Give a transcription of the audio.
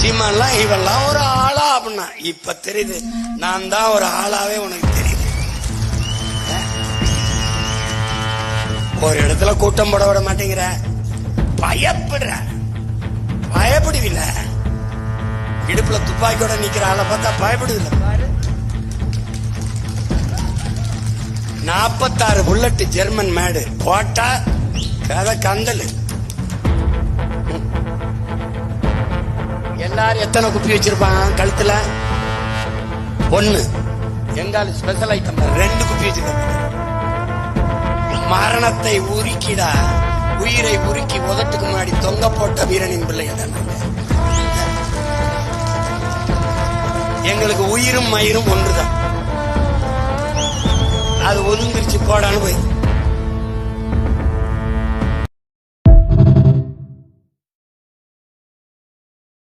சீமான்லாம் இவெல்லாம் ஒரு ஆளா அப்படின்னா இப்ப தெரியுது. நான் தான் ஒரு ஆளாவே உனக்கு தெரியுது. ஒரு இடத்துல கூட்டம் போட விட மாட்டேங்கிற, பயப்படுற, பயப்படுவில்ல. இடுப்புல துப்பாக்கியோட நிக்கிற ஆளை பார்த்தா பயப்படுவில்ல. பாரு, 46 புல்லட் ஜெர்மன் மேடு போட்டா கதை கந்தல். எல்லாரும் எத்தனை குப்பி வச்சிருப்பாங்க கழுத்துல? 1. எங்கால ஸ்பெஷல் ஐட்டம் 2 குப்பி வச்சிருக்க. மரணத்தை உருக்கிடா, உயிரை உருக்கி உதட்டுக்கு முன்னாடி தொங்க போட்ட வீரனின் பிள்ளைகள் தான். எங்களுக்கு உயிரும் மயிரும் ஒன்றுதான். அது ஒதுங்கிருச்சு போடான்னு போய்